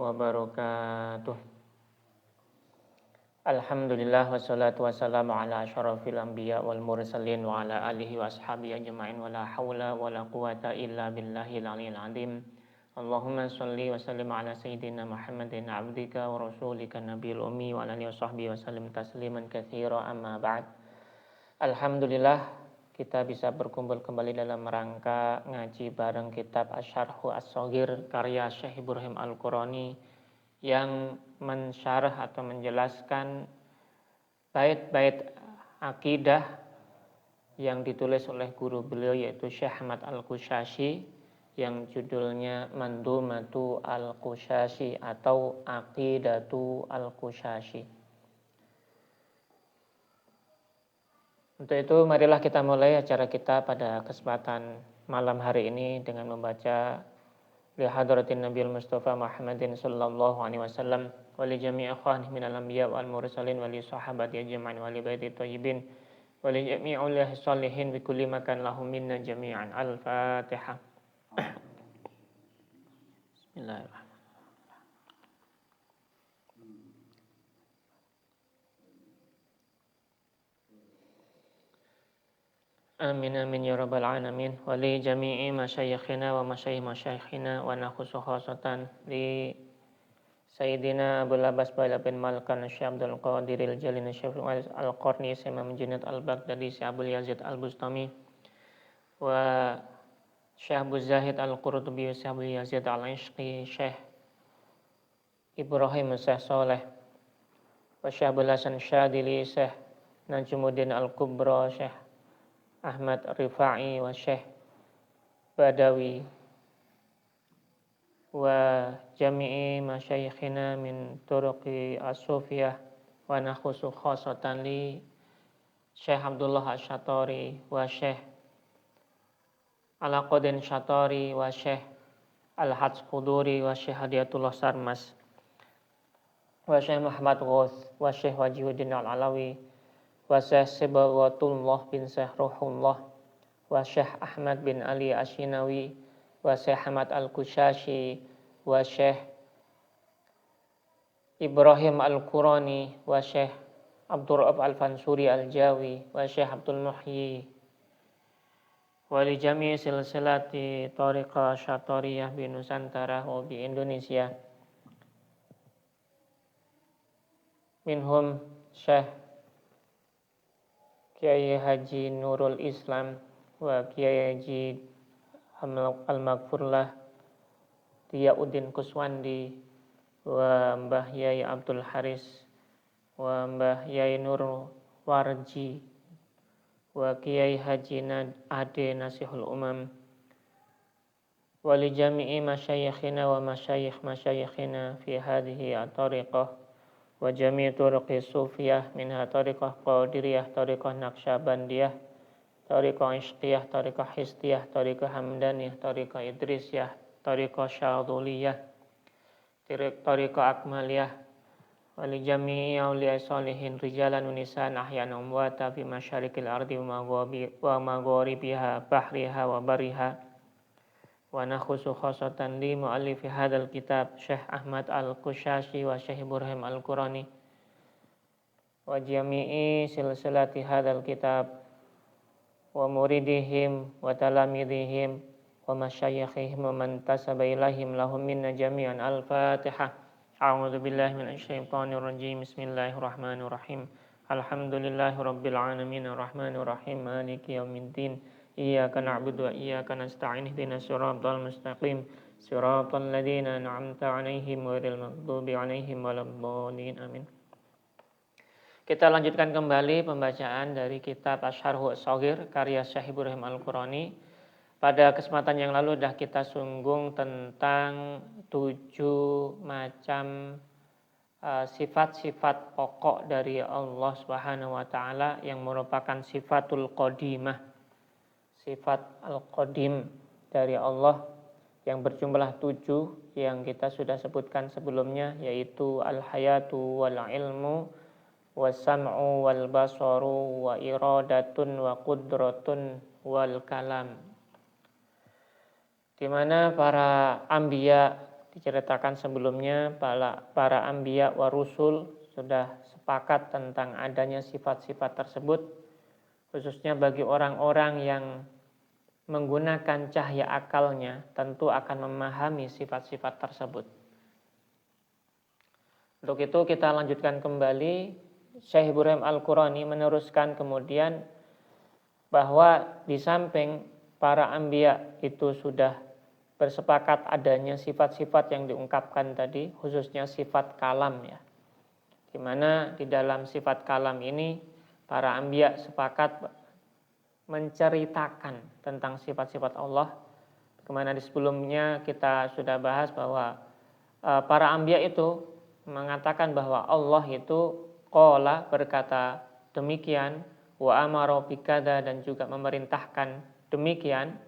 wabarakatuh. Alhamdulillah wassalatu wassalamu ala asyrafil anbiya wal mursalin wa ala alihi wa ashabihi ajma'in wa la hawla wa la quwata illa billahil aliyyil azim. Allahumma shalli wa sallim ala sayyidina Muhammadin abdika wa rasulika nabiyil ummi wa ala alihi wa sahbihi wa sallim tasliman katsira amma ba'd. Alhamdulillah kita bisa berkumpul kembali dalam rangka ngaji bareng kitab Asy-Syarhu Ash-Shaghir karya Syekh Ibrahim Al-Qurani yang mensyarah atau menjelaskan bait-bait akidah yang ditulis oleh guru beliau yaitu Syekh Ahmad Al-Qushayri yang judulnya Mandhumatu Al-Qushayri atau Aqidatu Al-Qushayri. Untuk itu marilah kita mulai acara kita pada kesempatan malam hari ini dengan membaca li hadratin Nabiyil Mustafa Muhammadin sallallahu alaihi wasallam wa li jami'i ikhwanihi minal anbiya wal mursalin wa li sahabati ajma'in wa li baiti thayyibin wa li jami'il salihin bi kulli makan lahum minna jami'an. Al-Fatihah. Bismillahirrahmanirrahim. Amin amin ya rabbal alamin. Wa li jami'i masyayikhina wa masyayikhina wa nakhusu khasatan li Sayyidina Abul Abbas Baila bin Malkan Syekh Abdul Qadir Al-Jalil Syekh Al-Qarni Imam Junaid Al-Baghdadi Syekh Abdul Yazid Al-Bustami wa Syekh Abu Zahid Al-Qurtubi Syekh Abdul Yazid Al-Ishqi Syekh Ibrahim Syekh Saleh wa Syekh Abdul Hasan Syadili Syekh Najmuddin Al-Kubra Syekh Ahmad Rifa'i wa Syekh Badawi wa jami'i masyayikhina min turuqi as-sufiyah wa nakhusu khasatan li Syekh Abdullah Asy-Syatari wa Syekh Alaqaddin Syatari wa Syekh Al-Hajj Quduri wa Syekh Hadiyatullah Sarmas wa Syekh Muhammad Ghaus wa Syekh Wajihuddin Al-Alawi wa Syekh Sibawatullah bin Syekh Ruhullah wa Syekh Ahmad bin Ali Asyinawi wa Syekh Ahmad Al-Qushayri wa Syekh Ibrahim Al-Qurani wa Syekh Abdul Rabb Al-Fansuri Al-Jawi wa Syekh Abdul Muhyi wa li jami' silsilati tariqah Syatariyah bi Nusantara wa bi Indonesia minhum Syekh Kiai Haji Nurul Islam wa Kiai Haji Al-Maghfurlah Diyauddin Kuswandi wa Mbah Yai Abdul Haris wa Mbah Yai Nur Warji wa Kiai Haji Ade Nasihul Umam wa li jami'i masyayikhina wa masyayikhina fi hadhihi at-tariqah wa jami' turuqi sufiyah minha tariqah qadiriyah, tariqah naqsyabandiyah, tariqah ishqiyah, tariqah histiyah, tariqah hamdaniyah, tariqah idrisiyah, tariqah syaduliyah, tariqah akmaliyah wa li jami'i awliya salihin rijalan wa nisaan ahyan amwata fi masyarikil ardi wa magharibiha bahriha wa bariha wa nakhusu khasatan li mu'allifi hadzal kitab Syekh Ahmad Al-Qushayri wa Syekh Ibrahim Al-Qurani wa jami'i silsilati hadzal kitab wa muridihim wa talamidihim wa masyayikhihim wa man tasaba ilaihim lahum minna jami'an. Al-Fatihah. A'udzu billahi minasy syaithanir rajim. Bismillahirrahmanirrahim. Alhamdulillahirabbil alamin arrahmanir rahim maliki yaumiddin. Iyyaka na'budu wa iyyaka nasta'in ihdinas siratal mustaqim siratal ladzina an'amta 'alaihim ghairil maghdubi 'alaihim waladdallin. Amin. Kita lanjutkan kembali pembacaan dari kitab Asy-Syarhu Ash-Shaghir karya Syekh Ibrahim Al-Qurani. Pada kesempatan yang lalu sudah kita singgung tentang 7 macam sifat-sifat pokok dari Allah Subhanahu wa taala yang merupakan sifatul qadimah. Sifat Al-Qadim dari Allah yang berjumlah 7 yang kita sudah sebutkan sebelumnya, yaitu Al-Hayatu wal-Ilmu was-Sam'u wal-Basaru wa iradatun wa qudratun wal-Kalam. Di mana para anbiya diceritakan sebelumnya para anbiya wa rusul sudah sepakat tentang adanya sifat-sifat tersebut, khususnya bagi orang-orang yang menggunakan cahaya akalnya tentu akan memahami sifat-sifat tersebut. Untuk itu kita lanjutkan kembali. Syekh Ibrahim Al-Qurani meneruskan kemudian bahwa di samping para anbiya itu sudah bersepakat adanya sifat-sifat yang diungkapkan tadi, khususnya sifat kalam ya. Di mana di dalam sifat kalam ini para anbiya sepakat menceritakan tentang sifat-sifat Allah. Kemana di sebelumnya kita sudah bahas bahwa para anbiya itu mengatakan bahwa Allah itu qala, berkata demikian, wa amara bikada, dan juga memerintahkan demikian,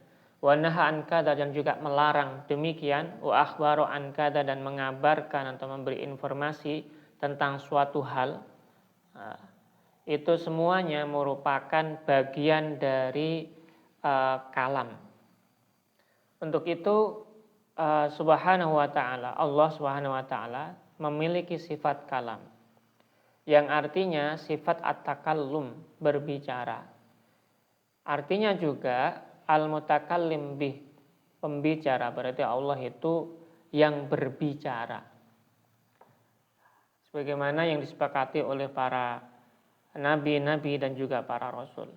wa naha an kada, dan juga melarang demikian, wa akhbara an kada, dan mengabarkan atau memberi informasi tentang suatu hal. Itu semuanya merupakan bagian dari kalam. Untuk itu subhanahu wa ta'ala, Allah subhanahu wa ta'ala memiliki sifat kalam, yang artinya sifat at-takallum, berbicara. Artinya juga al-mutakallim bih, pembicara, berarti Allah itu yang berbicara. Sebagaimana yang disepakati oleh para nabi-nabi dan juga para rasul.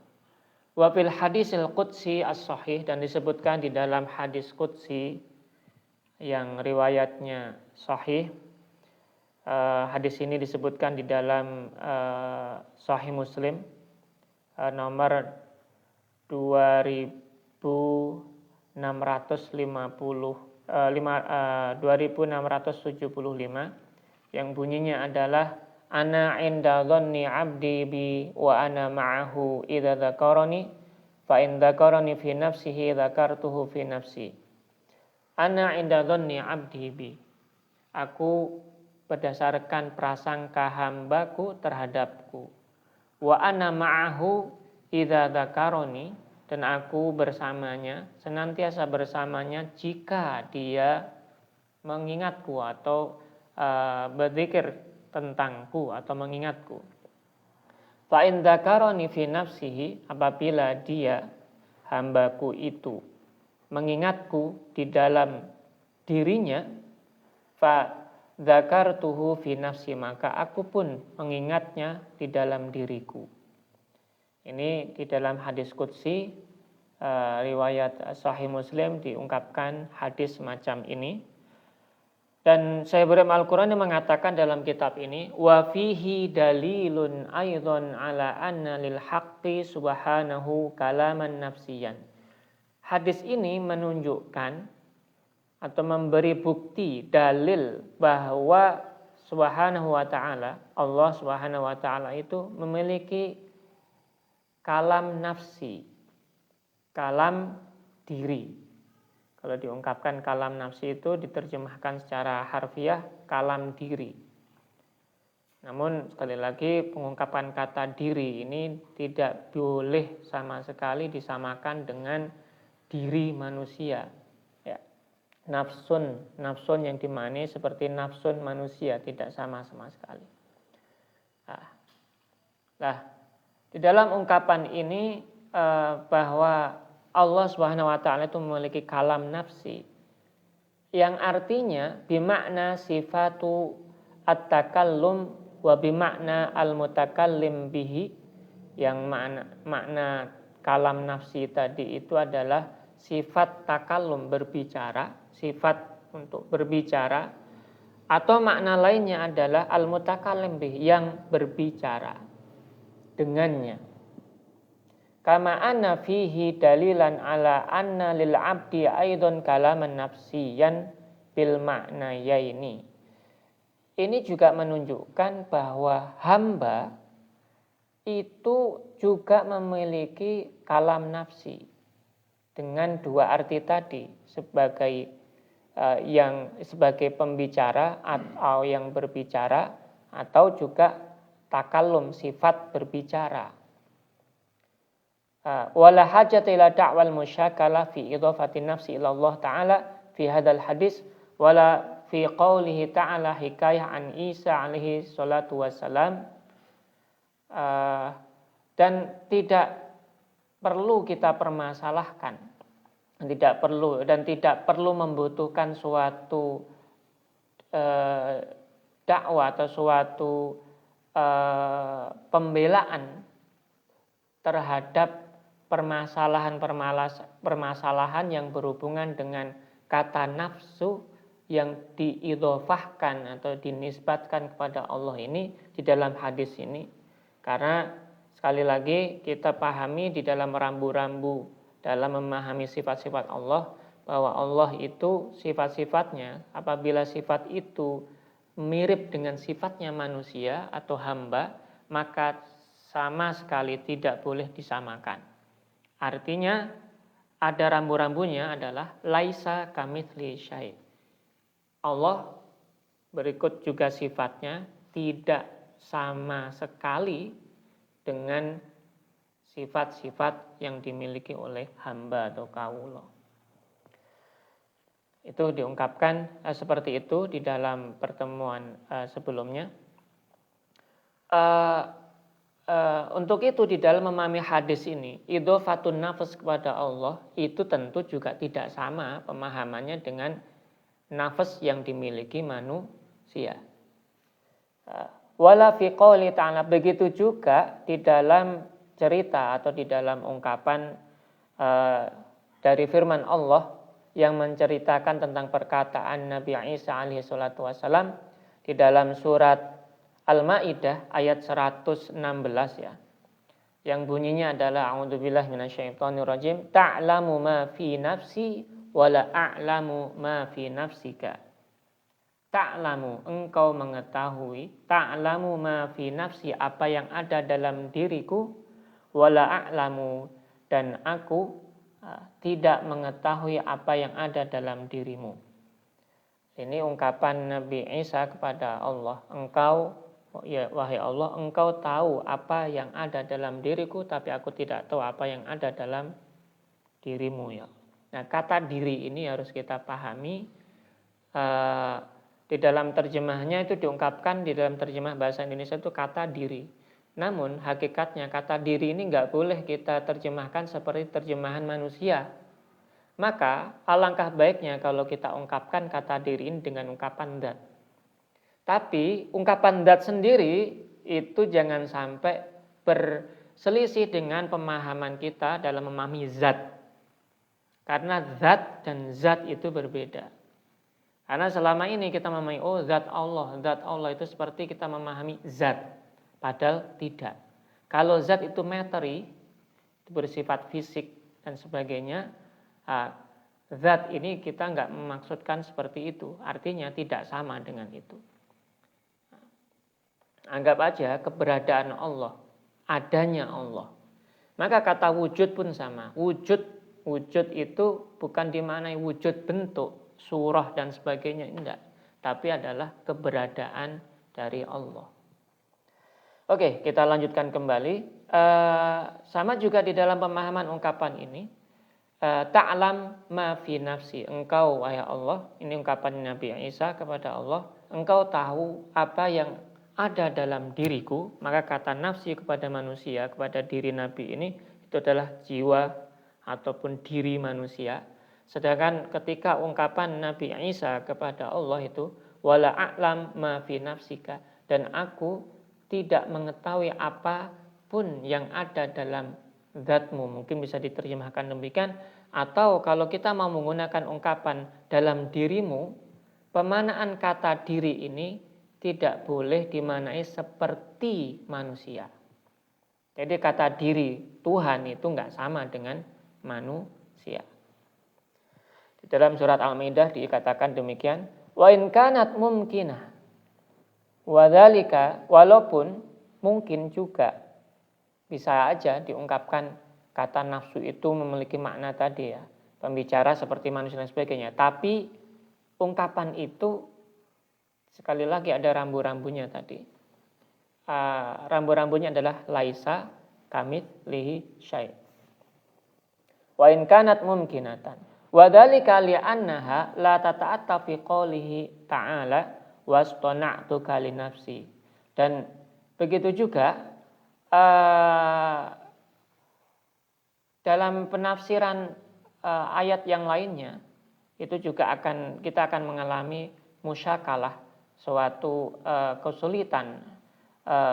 Wa fil hadisil qudsi as-sahih, dan disebutkan di dalam hadis qudsi yang riwayatnya sahih. Hadis ini disebutkan di dalam Sahih Muslim nomor 2675 yang bunyinya adalah ana inda dhanni 'abdi bi wa ana ma'ahu idza dzakarani fa in dzakarani fi nafsihi dzakartuhu fi nafsi. Ana inda dhanni 'abdi bi, aku berdasarkan prasangka hambaku terhadapku. Wa ana ma'ahu idza dzakarani, dan aku bersamanya, senantiasa bersamanya jika dia mengingatku atau berzikir tentangku atau mengingatku. Fa in dzakarani fi nafsihi, apabila dia hambaku itu mengingatku di dalam dirinya, fa dzakartuhu fi nafsi, maka aku pun mengingatnya di dalam diriku. Ini di dalam hadis qudsi riwayat Sahih Muslim diungkapkan hadis semacam ini. Dan Syekh Ibrahim Al-Qurani mengatakan dalam kitab ini, wa fihi dalilun aidan ala anna lil haqqi subhanahu kalaman nafsiyan. Hadis ini menunjukkan atau memberi bukti, dalil bahwa subhanahu wa ta'ala, Allah subhanahu wa ta'ala itu memiliki kalam nafsi, kalam diri. Kalau diungkapkan kalam nafsi itu diterjemahkan secara harfiah kalam diri. Namun sekali lagi pengungkapan kata diri ini tidak boleh sama sekali disamakan dengan diri manusia. Nafsun yang dimaknai seperti nafsun manusia, tidak sama sekali. Nah, di dalam ungkapan ini bahwa Allah Subhanahu wa ta'ala itu memiliki kalam nafsi, yang artinya bimakna sifatu at-takallum wa bimakna al-mutakallim bihi, yang makna kalam nafsi tadi itu adalah sifat takallum, berbicara, sifat untuk berbicara, atau makna lainnya adalah al-mutakallim bih, yang berbicara dengannya. Kama anna fihi dalilan ala anna lil abdi aidan kalaman nafsiyan bil maknayaini. Ini juga menunjukkan bahwa hamba itu juga memiliki kalam nafsi dengan dua arti tadi, sebagai sebagai pembicara atau yang berbicara, atau juga takallum, sifat berbicara. Wala hajata ila da'wal musyakalah fi idhafati nafsi ila Allah ta'ala fi hadzal hadis wala fi qaulihi ta'ala hikayah an Isa alaihi salatu wassalam, dan tidak perlu kita permasalahkan, tidak perlu membutuhkan suatu dakwah atau suatu pembelaan terhadap permasalahan yang berhubungan dengan kata nafsu yang diidhofahkan atau dinisbatkan kepada Allah ini di dalam hadis ini. Karena sekali lagi kita pahami di dalam rambu-rambu dalam memahami sifat-sifat Allah, bahwa Allah itu sifat-sifatnya, apabila sifat itu mirip dengan sifatnya manusia atau hamba, maka sama sekali tidak boleh disamakan. Artinya ada rambu-rambunya adalah laisa kamitsli syai'. Allah berikut juga sifatnya tidak sama sekali dengan sifat-sifat yang dimiliki oleh hamba atau kawula. Itu diungkapkan seperti itu di dalam pertemuan sebelumnya. Untuk itu di dalam memahami hadis ini, idhofatun nafs kepada Allah itu tentu juga tidak sama pemahamannya dengan nafs yang dimiliki manusia. Wala fi qouli ta'ala, begitu juga di dalam cerita atau di dalam ungkapan dari firman Allah yang menceritakan tentang perkataan Nabi Isa alaihi salatu wassalam di dalam surat Al-Maidah ayat 116 ya. Yang bunyinya adalah a'udzubillahi minasyaitonirrajim, ta'lamu ma fi nafsi wa la a'lamu ma fi nafsika. Ta'lamu, engkau mengetahui, ta'lamu ma fi nafsi, apa yang ada dalam diriku, wa la a'lamu, dan aku tidak mengetahui apa yang ada dalam dirimu. Ini ungkapan Nabi Isa kepada Allah. Engkau, ya wahai Allah, engkau tahu apa yang ada dalam diriku, tapi aku tidak tahu apa yang ada dalam dirimu ya. Nah, kata diri ini harus kita pahami. Di dalam terjemahnya itu diungkapkan, di dalam terjemah bahasa Indonesia itu kata diri. Namun hakikatnya kata diri ini nggak boleh kita terjemahkan seperti terjemahan manusia. Maka alangkah baiknya kalau kita ungkapkan kata diri ini dengan ungkapan zat. Tapi ungkapan zat sendiri itu jangan sampai berselisih dengan pemahaman kita dalam memahami zat. Karena zat dan zat itu berbeda. Karena selama ini kita memahami, oh zat Allah itu seperti kita memahami zat. Padahal tidak. Kalau zat itu materi, itu bersifat fisik dan sebagainya, zat ini kita nggak memaksudkan seperti itu. Artinya tidak sama dengan itu. Anggap aja keberadaan Allah, adanya Allah. Maka kata wujud pun sama. Wujud itu bukan dimaknai wujud bentuk, surah dan sebagainya, enggak. Tapi adalah keberadaan dari Allah. Oke, kita lanjutkan kembali. Sama juga di dalam pemahaman ungkapan ini. Ta'lam ma fi nafsi. Engkau, wahai Allah, ini ungkapan Nabi Isa kepada Allah. Engkau tahu apa yang ada dalam diriku. Maka kata nafsi kepada manusia, kepada diri Nabi ini, itu adalah jiwa ataupun diri manusia. Sedangkan ketika ungkapan Nabi Isa kepada Allah itu, wala a'lam ma fi nafsika, dan aku tidak mengetahui apapun yang ada dalam zatmu. Mungkin bisa diterjemahkan demikian. Atau kalau kita mau menggunakan ungkapan dalam dirimu, pemanaan kata diri ini tidak boleh dimaknai seperti manusia. Jadi kata diri Tuhan itu enggak sama dengan manusia. Di dalam surat Al-Maidah dikatakan demikian, wa in kanat mumkinah, wadzalika, walaupun mungkin juga bisa aja diungkapkan kata nafsu itu memiliki makna tadi ya, pembicara seperti manusia dan sebagainya. Tapi ungkapan itu sekali lagi ada rambu-rambunya tadi. Rambu-rambunya adalah laisa kamitslihi syai'. Wa in kanat mumkinatan. Wa dzalika li'annaha la tata'atta fi qoulihi ta'ala wastona'tuka li nafsi. Dan begitu juga dalam penafsiran ayat yang lainnya itu juga kita akan mengalami musyakalah, suatu kesulitan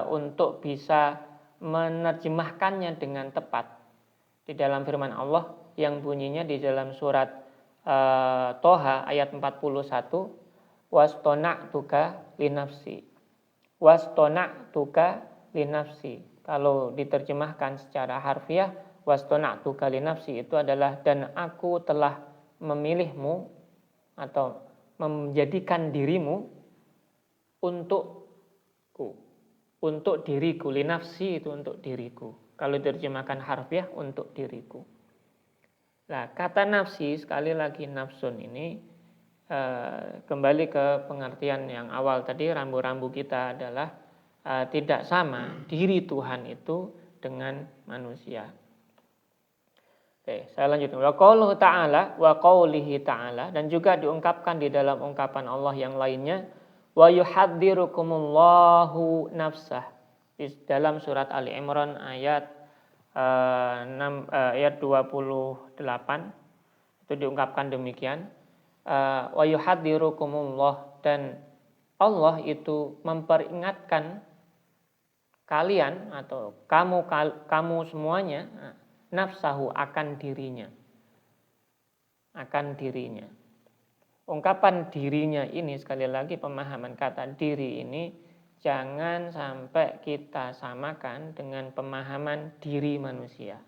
untuk bisa menerjemahkannya dengan tepat di dalam firman Allah yang bunyinya di dalam surat Toha ayat 41, wastona'tuka linafsi. Wastona'tuka linafsi. Kalau diterjemahkan secara harfiah, wastona'tuka linafsi itu adalah dan aku telah memilihmu atau menjadikan dirimu untukku, untuk diriku. Linafsi itu untuk diriku. Kalau diterjemahkan harfiah, untuk diriku. Nah, kata nafsi, sekali lagi nafsun ini kembali ke pengertian yang awal tadi, rambu-rambu kita adalah tidak sama diri Tuhan itu dengan manusia. Oke, saya lanjutkan. Wa qauluhu ta'ala wa qaulihi ta'ala, dan juga diungkapkan di dalam ungkapan Allah yang lainnya, wa yuhadzirukumullahu nafsah, di dalam surat Ali Imran ayat 28 itu diungkapkan demikian, wa yuhadzirukumullah, dan Allah itu memperingatkan kalian atau kamu semuanya, nafsahu, akan dirinya. Ungkapan dirinya ini, sekali lagi pemahaman kata diri ini jangan sampai kita samakan dengan pemahaman diri manusia.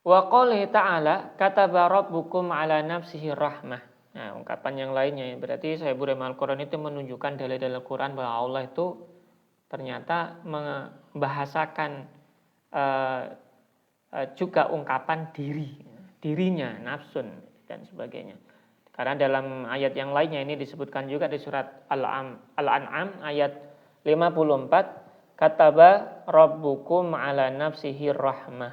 Wa qoulihi ta'ala kataba rabbukum ala nafsihi rahmah. Nah, ungkapan yang lainnya berarti saya Al-Quran itu menunjukkan dalil-dalil Quran bahwa Allah itu ternyata membahasakan juga ungkapan dirinya, nafsun dan sebagainya. Karena dalam ayat yang lainnya ini disebutkan juga di surat Al-An'am ayat 54, kataba rabbukum ala nafsihi rahmah.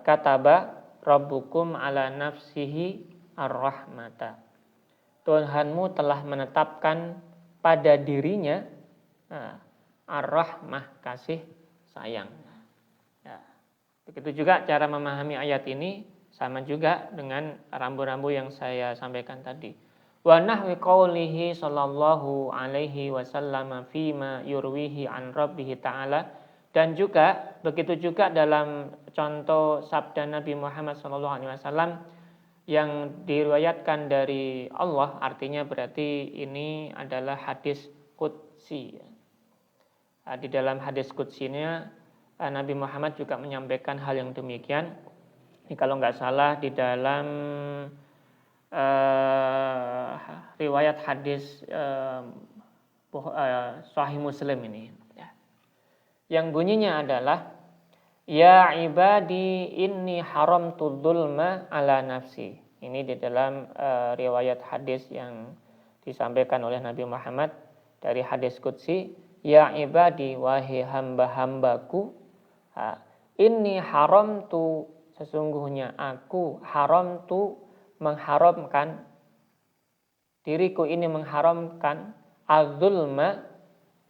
Kataba rabbukum ala nafsihi ar-rahmata. Tuhanmu telah menetapkan pada dirinya ar-rahmah, kasih sayang. Ya. Begitu juga cara memahami ayat ini, sama juga dengan rambu-rambu yang saya sampaikan tadi. Wa nahwi qaulihi sallallahu alaihi wasallam fima yurwihi an rabbih ta'ala, dan juga begitu juga dalam contoh sabda Nabi Muhammad sallallahu alaihi wasallam yang diriwayatkan dari Allah, artinya berarti ini adalah hadis qudsi. Di dalam hadis qudsinya Nabi Muhammad juga menyampaikan hal yang demikian. Ini kalau nggak salah di dalam riwayat hadis Sahih Muslim ini, yang bunyinya adalah ya ibadi inni haramtu dzulma ala nafsi. Ini di dalam riwayat hadis yang disampaikan oleh Nabi Muhammad dari hadis qudsi, ya ibadi, wahai hamba-hambaku, inni haramtu, sesungguhnya aku haramtu, mengharamkan, diriku ini mengharamkan az-zulma,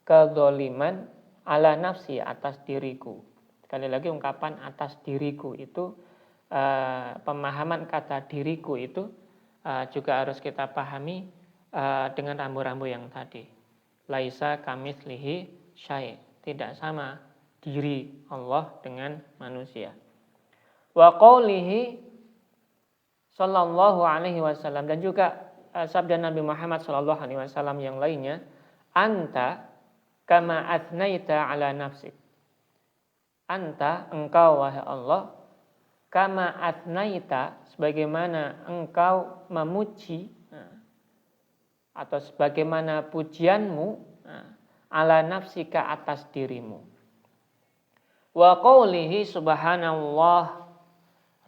kezaliman, ala nafsi, atas diriku. Sekali lagi ungkapan atas diriku itu, pemahaman kata diriku itu juga harus kita pahami dengan rambu-rambu yang tadi. Laisa kamitslihi syai', tidak sama diri Allah dengan manusia. Wa qaulihi sallallahu alaihi wasallam, dan juga sabda Nabi Muhammad sallallahu alaihi wasallam yang lainnya, anta kama athnaita ala nafsik. Anta, engkau wahai Allah, kama athnaita, sebagaimana engkau memuji atau sebagaimana pujianmu, ala nafsika, atas dirimu. Wa qaulihi subhanallah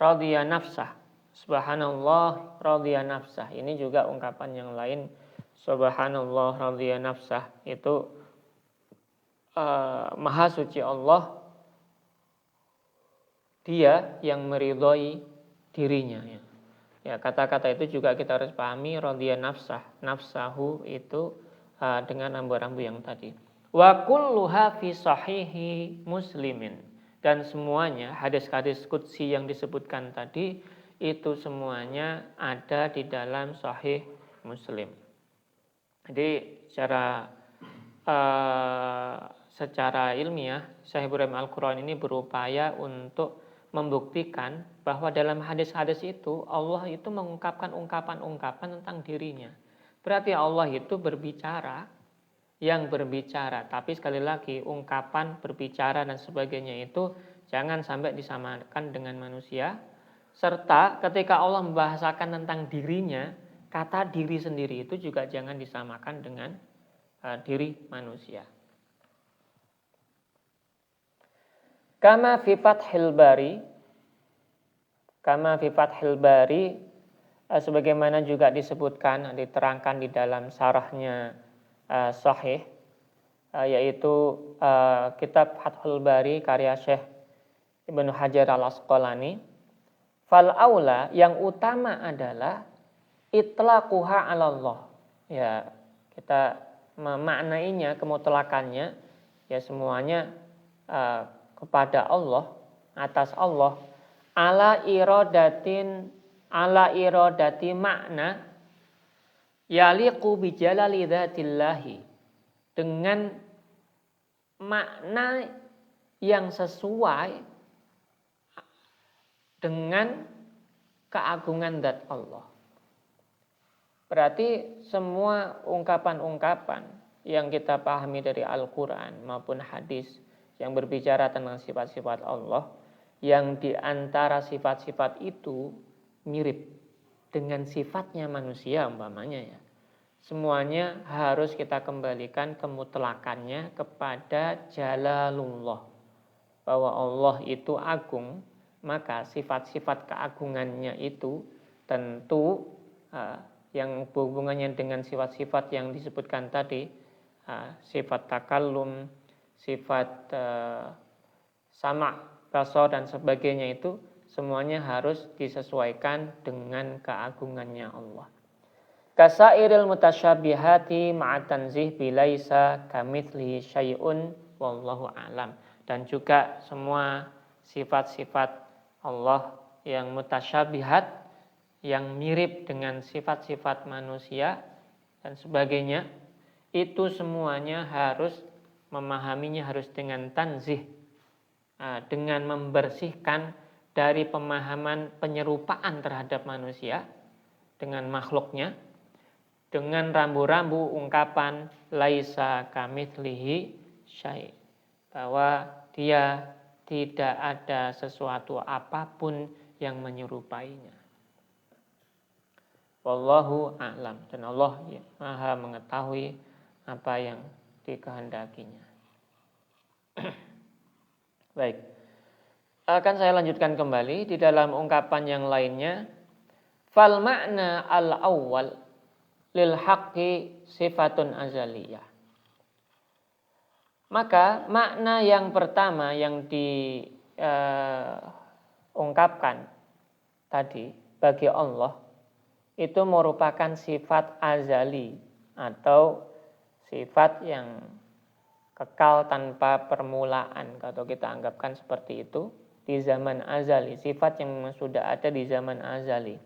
radhiya nafsah. Subhanallah radhiya nafsah. Ini juga ungkapan yang lain. Subhanallah radhiya nafsah itu maha suci Allah dia yang meridhoi dirinya. Ya, kata-kata itu juga kita harus pahami, radhiya nafsahu itu dengan rambu-rambu yang tadi. Wa kulluha fi sahihi muslimin, dan semuanya hadis-hadis qudsi yang disebutkan tadi itu semuanya ada di dalam sahih Muslim. Jadi secara ilmiah Syekh Ibrahim Al-Qurani ini berupaya untuk membuktikan bahwa dalam hadis-hadis itu Allah itu mengungkapkan ungkapan-ungkapan tentang dirinya. Berarti Allah itu berbicara, yang berbicara. Tapi sekali lagi ungkapan, berbicara dan sebagainya itu jangan sampai disamakan dengan manusia. Serta ketika Allah membahasakan tentang dirinya, kata diri sendiri itu juga jangan disamakan dengan diri manusia. Kama fi Fathil Bari, sebagaimana juga disebutkan, diterangkan di dalam syarahnya Sahih, yaitu kitab Fathul Bari karya Syekh Ibnu Hajar Al-Asqalani. Fal aula, yang utama adalah itlaquha 'ala Allah. Ya, kita memaknainya, kemutlakannya ya semuanya kepada Allah, atas Allah, ala iradati makna yaliqu bi jalali dzatillahi, dengan makna yang sesuai dengan keagungan zat Allah. Berarti semua ungkapan-ungkapan yang kita pahami dari Al-Quran maupun hadis yang berbicara tentang sifat-sifat Allah, yang diantara sifat-sifat itu mirip dengan sifatnya manusia umpamanya ya, semuanya harus kita kembalikan kemutlakannya kepada Jalalullah, bahwa Allah itu agung, maka sifat-sifat keagungannya itu tentu yang berhubungannya dengan sifat-sifat yang disebutkan tadi, sifat takallum, sifat sama, basar dan sebagainya, itu semuanya harus disesuaikan dengan keagungannya Allah. Kasairil mutasyabihati ma'atanzih bilaisa kamitslihi syai'un wallahu a'lam. Dan juga semua sifat-sifat Allah yang mutasyabihat, yang mirip dengan sifat-sifat manusia dan sebagainya, itu semuanya harus memahaminya harus dengan tanzih, dengan membersihkan dari pemahaman penyerupaan terhadap manusia dengan makhluknya, dengan rambu-rambu ungkapan laisa kamitslihi syai', bahwa dia tidak ada sesuatu apapun yang menyerupainya. Wallahu a'lam, dan Allah Maha mengetahui apa yang dikehendakinya. Baik, akan saya lanjutkan kembali di dalam ungkapan yang lainnya. Fal makna al-awwal lil haqqi sifatun azaliyah. Maka makna yang pertama yang diungkapkan tadi bagi Allah itu merupakan sifat azali atau sifat yang kekal tanpa permulaan, kalau kita anggapkan seperti itu, di zaman azali, sifat yang sudah ada di zaman azali.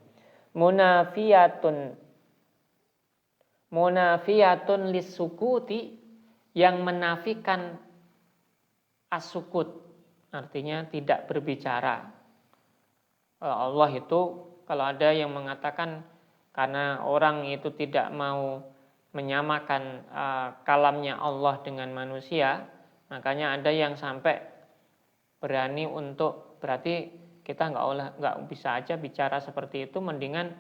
Munafiyatun lis-sukuti, yang menafikan as-sukut, artinya tidak berbicara. Allah itu, kalau ada yang mengatakan karena orang itu tidak mau menyamakan kalamnya Allah dengan manusia, makanya ada yang sampai berani untuk, berarti kita nggak bisa aja bicara seperti itu, mendingan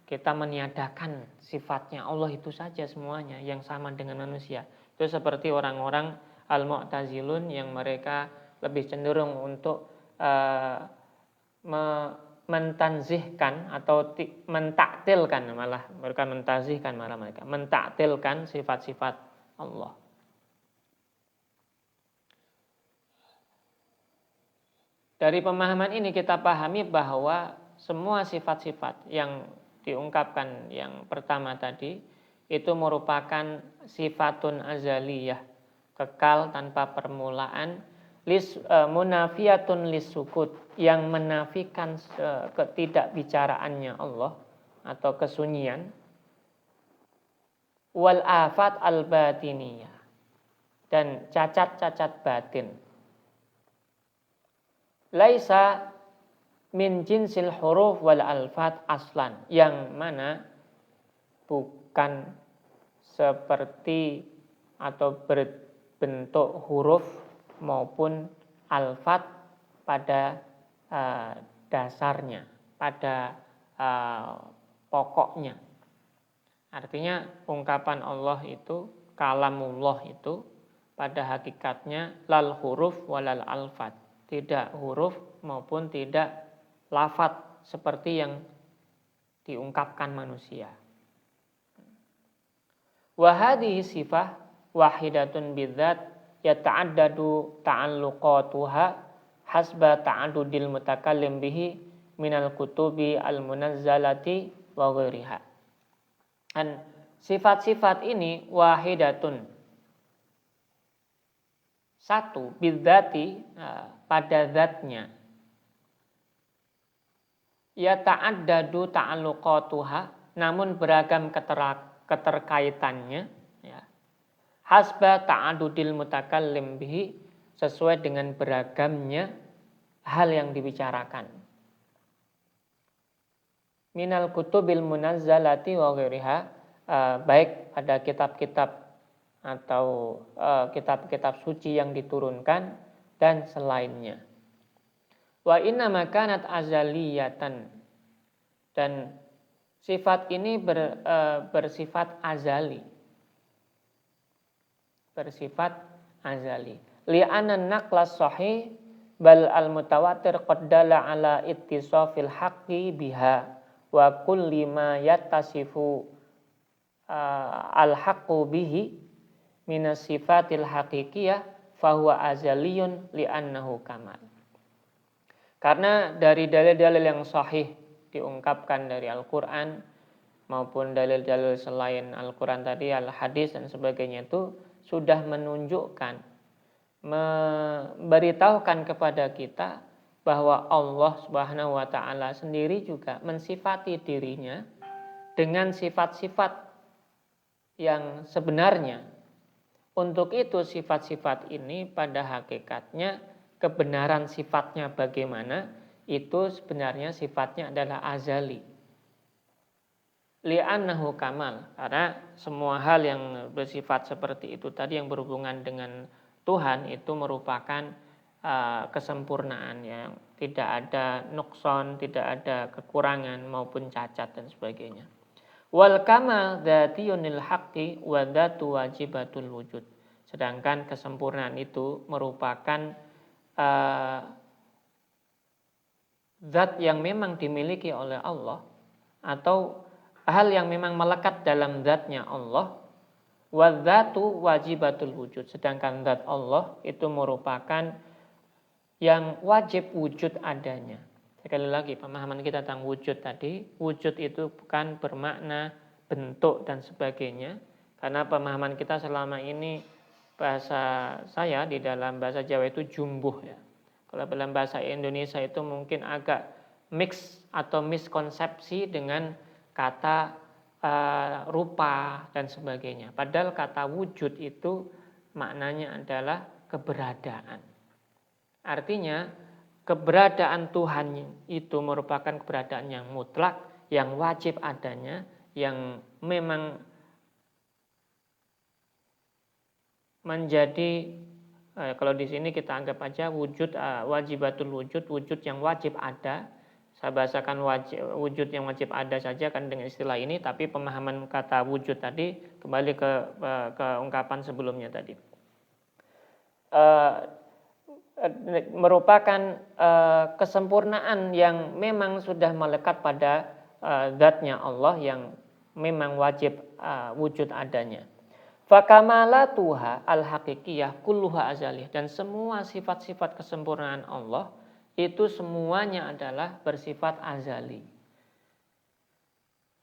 kita meniadakan sifatnya Allah itu saja semuanya yang sama dengan manusia. Itu seperti orang-orang Al-Mu'tazilun yang mereka lebih cenderung untuk mentanzihkan atau mentaktilkan, malah mereka mentazihkan, malah mereka mentaktilkan sifat-sifat Allah. Dari pemahaman ini kita pahami bahwa semua sifat-sifat yang diungkapkan yang pertama tadi itu merupakan sifatun azaliyah, kekal tanpa permulaan, munafiyatun lisukut, yang menafikan ketidakbicaraannya Allah atau kesunyian, wal afat al batiniyah, dan cacat-cacat batin. Laisa min jinsil huruf wal alfat aslan, yang mana bukan seperti atau berbentuk huruf maupun alfat pada dasarnya, pada pokoknya. Artinya ungkapan Allah itu, kalamullah itu pada hakikatnya lal huruf walal alfat, tidak huruf maupun tidak lafat seperti yang diungkapkan manusia. Wa hadhihi sifah wahidatun bidzat yata'addadu ta'alluqatuha hasba ta'addudil mutakallim bihi minal kutubi al-munazzalati wa ghairiha. Dan sifat-sifat ini wahidatun, satu, bidzati, pada zatnya, ya ta'addadu ta'alluqatuha, namun beragam keterkaitannya, ya, hasba ta'adudil mutakallim bihi, sesuai dengan beragamnya hal yang dibicarakan. Minal kutubil munazzalati wa ghairiha, baik pada kitab-kitab atau kitab-kitab suci yang diturunkan dan selainnya. Wa inna makanat azaliyatan, dan sifat ini bersifat azali. Bersifat azali. Li'anna naqlas sahih bal al-mutawatir qad dalla ala ittisafil haqqi biha wa kulli ma yattasifu al-haqqu bihi minas sifatil haqiqiyah fahuwa azaliyun li'annahu kamal. Karena dari dalil-dalil yang sahih diungkapkan dari Al-Quran maupun dalil-dalil selain Al-Quran tadi, al-hadis dan sebagainya, itu sudah menunjukkan, memberitahukan kepada kita bahwa Allah Subhanahu wa ta'ala sendiri juga mensifati dirinya dengan sifat-sifat yang sebenarnya. Untuk itu sifat-sifat ini pada hakikatnya, kebenaran sifatnya bagaimana, itu sebenarnya sifatnya adalah azali. Li'annahu kamal, karena semua hal yang bersifat seperti itu tadi yang berhubungan dengan Tuhan itu merupakan kesempurnaan, yang tidak ada nukson, tidak ada kekurangan maupun cacat dan sebagainya. Wal kamal dzatiyunil haqqi wa dzatu wajibatul wujud. Sedangkan kesempurnaan itu merupakan zat yang memang dimiliki oleh Allah, atau hal yang memang melekat dalam zatnya Allah. Wa dzatu wajibatul wujud. Sedangkan zat Allah itu merupakan yang wajib wujud adanya. Sekali lagi, pemahaman kita tentang wujud tadi, wujud itu bukan bermakna bentuk dan sebagainya, karena pemahaman kita selama ini, bahasa saya di dalam bahasa Jawa itu jumbuh, ya. Kalau dalam bahasa Indonesia itu mungkin agak mix atau miskonsepsi dengan kata rupa dan sebagainya. Padahal kata wujud itu maknanya adalah keberadaan. Artinya keberadaan Tuhan itu merupakan keberadaan yang mutlak, yang wajib adanya, yang memang menjadi, kalau di sini kita anggap aja wujud, wajibatul wujud, wujud yang wajib ada. Saya bahasakan wujud yang wajib ada saja kan dengan istilah ini, tapi pemahaman kata wujud tadi kembali ke ungkapan sebelumnya tadi. Merupakan kesempurnaan yang memang sudah melekat pada zatnya Allah yang memang wajib wujud adanya. Fakamalatuha al-haqiqiyah kulluha azalih, dan semua sifat-sifat kesempurnaan Allah itu semuanya adalah bersifat azali,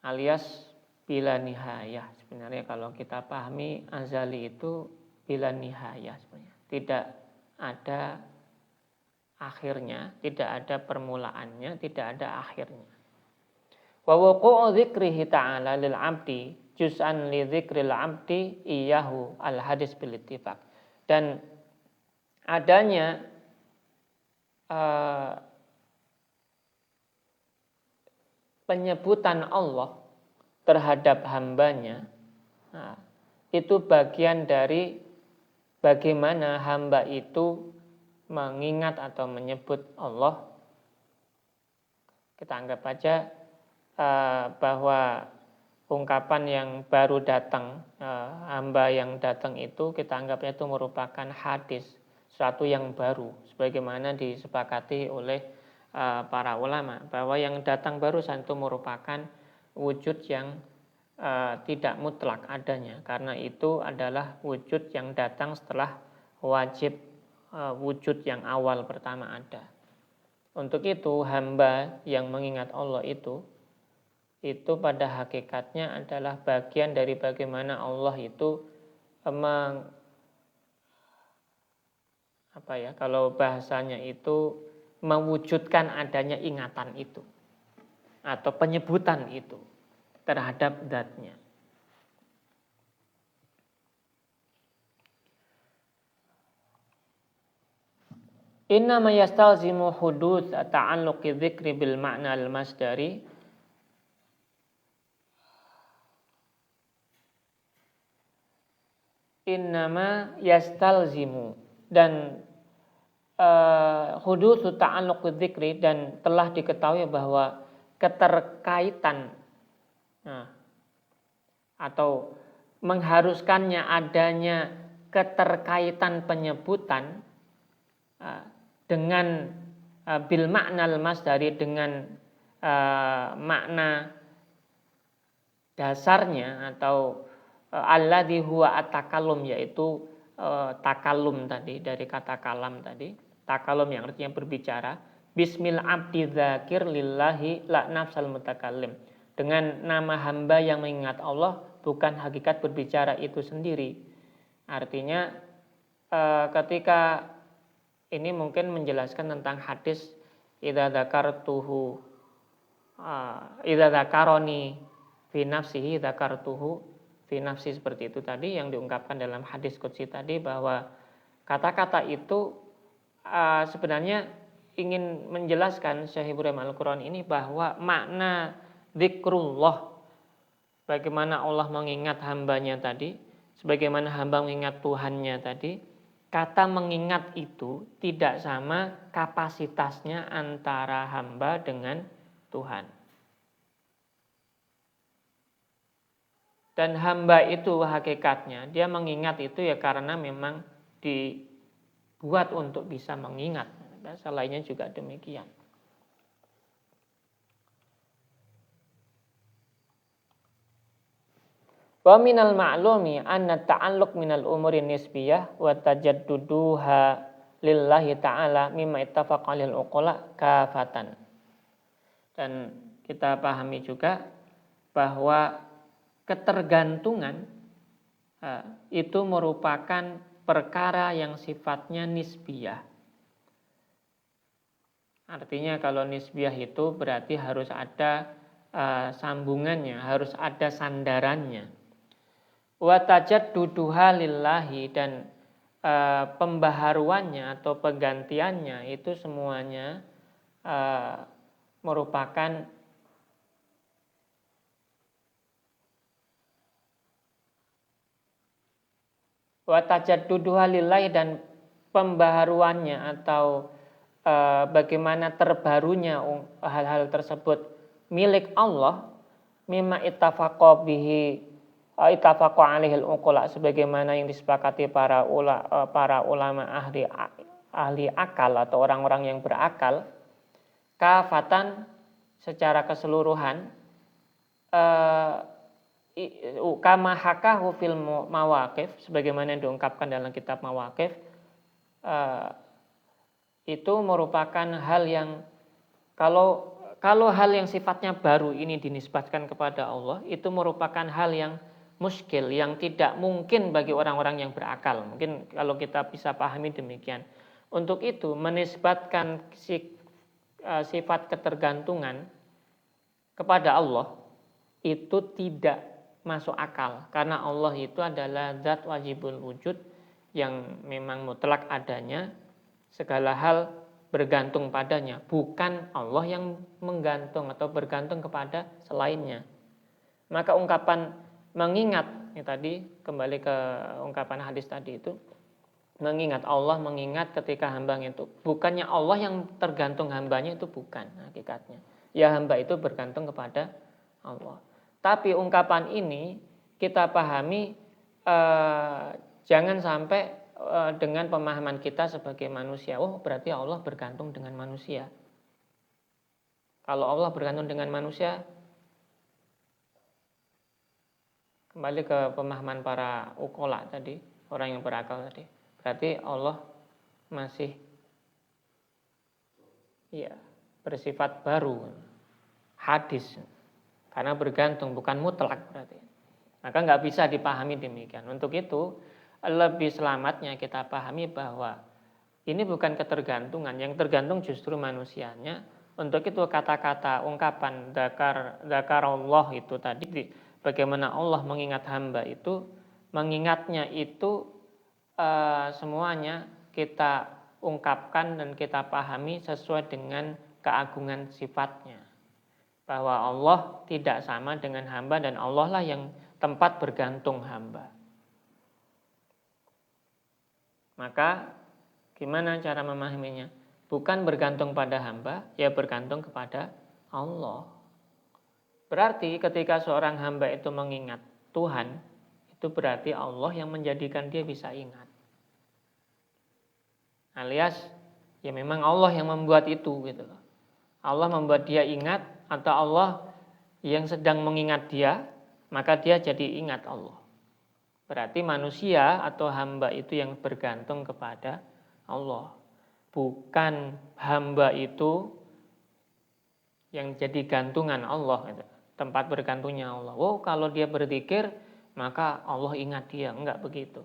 alias bila nihayah. Sebenarnya kalau kita pahami azali itu bila nihayah, sebenarnya tidak ada akhirnya, tidak ada permulaannya, tidak ada akhirnya. Wa wuqu'u dzikrihi ta'ala lil 'abdi juz'an li dzikril 'abdi iyyahu al hadis bil ittifaq. Dan adanya penyebutan Allah terhadap hambanya, itu bagian dari bagaimana hamba itu mengingat atau menyebut Allah. Kita anggap aja bahwa ungkapan yang baru datang, hamba yang datang itu kita anggapnya itu merupakan hadis, sesuatu yang baru, sebagaimana disepakati oleh para ulama bahwa yang datang barusan itu merupakan wujud yang tidak mutlak adanya, karena itu adalah wujud yang datang setelah wajib wujud yang awal pertama ada. Untuk itu hamba yang mengingat Allah itu pada hakikatnya adalah bagian dari bagaimana Allah itu kalau bahasanya itu mewujudkan adanya ingatan itu atau penyebutan itu terhadap zatnya. Inna ma yastalzimu hudud ta'alluqi dzikri bil ma'na al-masdari innama yastalzimu, dan hudud ta'alluqi dzikri, dan telah diketahui bahwa keterkaitan atau mengharuskannya adanya keterkaitan penyebutan dengan bil makna al-masdari, dengan makna dasarnya atau alladzi huwa at-takallum, yaitu takallum tadi, dari kata kalam tadi, takallum yang artinya berbicara. Bismil abdi dzakir lillahi la nafsal mutakallim, dengan nama hamba yang mengingat Allah, bukan hakikat berbicara itu sendiri. Artinya ketika ini mungkin menjelaskan tentang hadis idza dzakartuhu idza dzakaroni fi nafsihi dzakartuhu fi nafsi, seperti itu tadi yang diungkapkan dalam hadis qudsi tadi, bahwa kata-kata itu sebenarnya ingin menjelaskan Syekh Ibrahim Al-Qurani ini bahwa makna zikrullah, bagaimana Allah mengingat hambanya tadi, sebagaimana hamba mengingat Tuhannya tadi. Kata mengingat itu tidak sama kapasitasnya antara hamba dengan Tuhan. Dan hamba itu hakikatnya dia mengingat itu ya karena memang dibuat untuk bisa mengingat. Bahasa lainnya juga demikian. Wa minal ma'lumi anna ta'alluq minal umuri nisbiyah wa tajadduduha lillahi ta'ala mimma ittafaqa lil uqala kafatan. Dan kita pahami juga bahwa ketergantungan itu merupakan perkara yang sifatnya nisbiyah. Artinya kalau nisbiyah itu berarti harus ada sambungannya, harus ada sandarannya. Wa tajadduduha lillahi, dan pembaharuannya atau penggantiannya itu semuanya merupakan wa tajadduduha lillahi, dan pembaharuannya atau bagaimana terbarunya hal-hal tersebut milik Allah, mimma ittafaqa bihi ittafaqu alaihil uqala, sebagaimana yang disepakati para ulama ahli akal atau orang-orang yang berakal, kafatan secara keseluruhan, kama hakahu fil mawaqif, sebagaimana yang diungkapkan dalam kitab Mawaqif, itu merupakan hal yang kalau hal yang sifatnya baru ini dinisbatkan kepada Allah, itu merupakan hal yang muskil, yang tidak mungkin bagi orang-orang yang berakal. Mungkin kalau kita bisa pahami demikian. Untuk itu menisbatkan sifat ketergantungan kepada Allah itu tidak masuk akal, karena Allah itu adalah zat wajibul wujud yang memang mutlak adanya, segala hal bergantung padanya, bukan Allah yang menggantung atau bergantung kepada selainnya. Maka ungkapan mengingat, ini tadi kembali ke ungkapan hadis tadi itu, mengingat Allah, mengingat ketika hambanya itu, bukannya Allah yang tergantung hambanya, itu bukan hakikatnya. Ya, hamba itu bergantung kepada Allah. Tapi ungkapan ini kita pahami jangan sampai dengan pemahaman kita sebagai manusia, oh berarti Allah bergantung dengan manusia. Kalau Allah bergantung dengan manusia, kembali ke pemahaman para ukola tadi, orang yang berakal tadi, berarti Allah masih bersifat baru, hadis, karena bergantung, bukan mutlak berarti. Maka nggak bisa dipahami demikian. Untuk itu lebih selamatnya kita pahami bahwa ini bukan ketergantungan, yang tergantung justru manusianya. Untuk itu kata-kata ungkapan dzakar Allah itu tadi, bagaimana Allah mengingat hamba itu, mengingatnya itu semuanya kita ungkapkan dan kita pahami sesuai dengan keagungan sifatnya, bahwa Allah tidak sama dengan hamba dan Allah lah yang tempat bergantung hamba. Maka gimana cara memahaminya? Bukan bergantung pada hamba, ya bergantung kepada Allah. Berarti ketika seorang hamba itu mengingat Tuhan, itu berarti Allah yang menjadikan dia bisa ingat. Alias ya memang Allah yang membuat itu gitu loh. Allah membuat dia ingat, atau Allah yang sedang mengingat dia, maka dia jadi ingat Allah. Berarti manusia atau hamba itu yang bergantung kepada Allah, bukan hamba itu yang jadi gantungan Allah, tempat bergantungnya Allah. Oh, kalau dia berzikir maka Allah ingat dia, enggak begitu.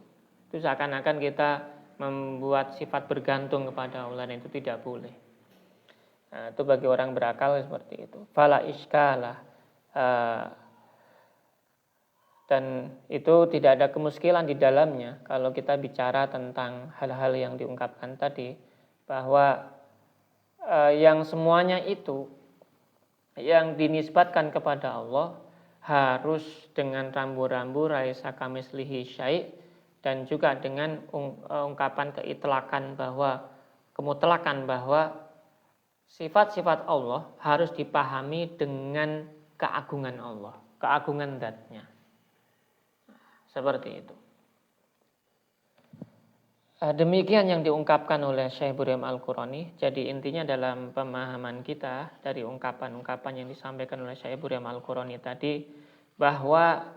Itu seakan-akan kita membuat sifat bergantung kepada Allah, dan itu tidak boleh. Nah, itu bagi orang berakal seperti itu. Fala iskalah, dan itu tidak ada kemuskilan di dalamnya kalau kita bicara tentang hal-hal yang diungkapkan tadi, bahwa yang semuanya itu yang dinisbatkan kepada Allah harus dengan rambu-rambu raisa kamislihi syai', dan juga dengan ungkapan keitlakan bahwa kemutlakan bahwa sifat-sifat Allah harus dipahami dengan keagungan Allah, keagungan dzatnya. Seperti itu. Demikian yang diungkapkan oleh Syekh Ibrahim Al-Qurani. Jadi intinya dalam pemahaman kita dari ungkapan-ungkapan yang disampaikan oleh Syekh Ibrahim Al-Qurani tadi, bahwa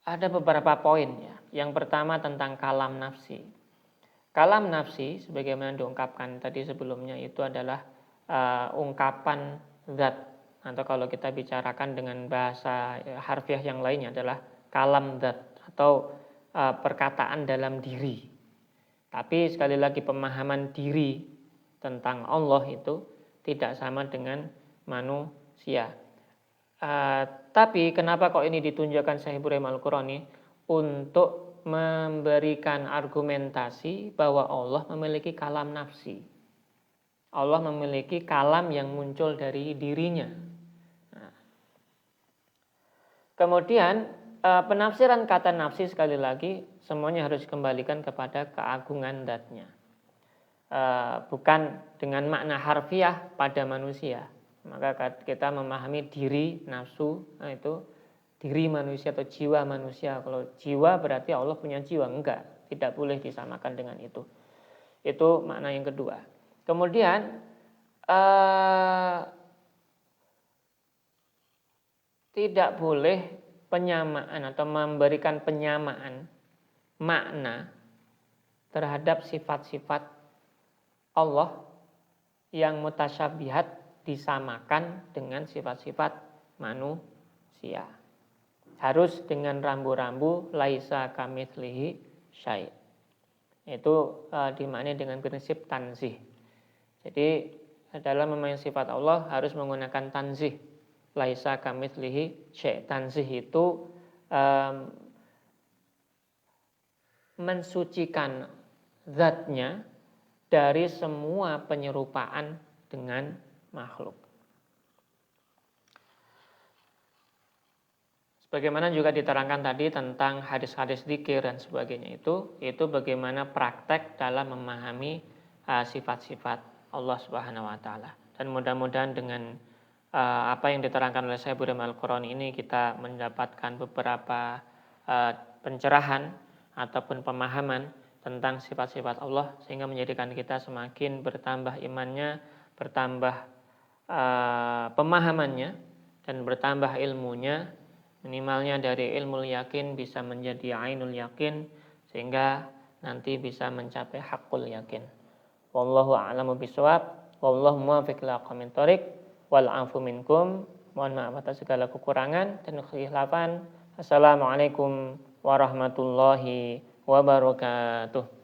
ada beberapa poin ya. Yang pertama tentang kalam nafsi. Kalam nafsi sebagaimana diungkapkan tadi sebelumnya itu adalah ungkapan zat, atau kalau kita bicarakan dengan bahasa harfiah yang lainnya adalah kalam zat atau perkataan dalam diri. Tapi sekali lagi pemahaman diri tentang Allah itu tidak sama dengan manusia. Tapi kenapa kok ini ditunjukkan Syekh Ibrahim Al-Qurani? Untuk memberikan argumentasi bahwa Allah memiliki kalam nafsi. Allah memiliki kalam yang muncul dari dirinya. Nah. Kemudian penafsiran kata nafsi sekali lagi semuanya harus dikembalikan kepada keagungan dzatnya. Bukan dengan makna harfiah pada manusia. Maka kita memahami diri, nafsu, nah itu diri manusia atau jiwa manusia. Kalau jiwa berarti Allah punya jiwa, enggak, tidak boleh disamakan dengan itu. Itu makna yang kedua. Kemudian tidak boleh penyamaan atau memberikan penyamaan makna terhadap sifat-sifat Allah yang mutasyabihat disamakan dengan sifat-sifat manusia. Harus dengan rambu-rambu laisa kamitslihi syai'. Itu dimaknai dengan prinsip tanzih. Jadi dalam memahami sifat Allah harus menggunakan tanzih. Laisa kamitslihi syai'. Tanzih itu mensucikan zatnya dari semua penyerupaan dengan makhluk. Sebagaimana juga diterangkan tadi tentang hadis-hadis dzikir dan sebagainya itu bagaimana praktek dalam memahami sifat-sifat Allah Subhanahu wa taala. Dan mudah-mudahan dengan apa yang diterangkan oleh Syekh Ibrahim Al-Qurani ini kita mendapatkan beberapa pencerahan ataupun pemahaman tentang sifat-sifat Allah sehingga menjadikan kita semakin bertambah imannya, bertambah pemahamannya dan bertambah ilmunya. Minimalnya dari ilmu yakin bisa menjadi ainul yakin sehingga nanti bisa mencapai hakul yakin. Wallahu a'lamu bishawab. Wallahu muwaffiq ila aqwamit thoriq. Wal 'afu minkum. Mohon maaf atas segala kekurangan dan kekhilafan. Assalamualaikum warahmatullahi wabarakatuh.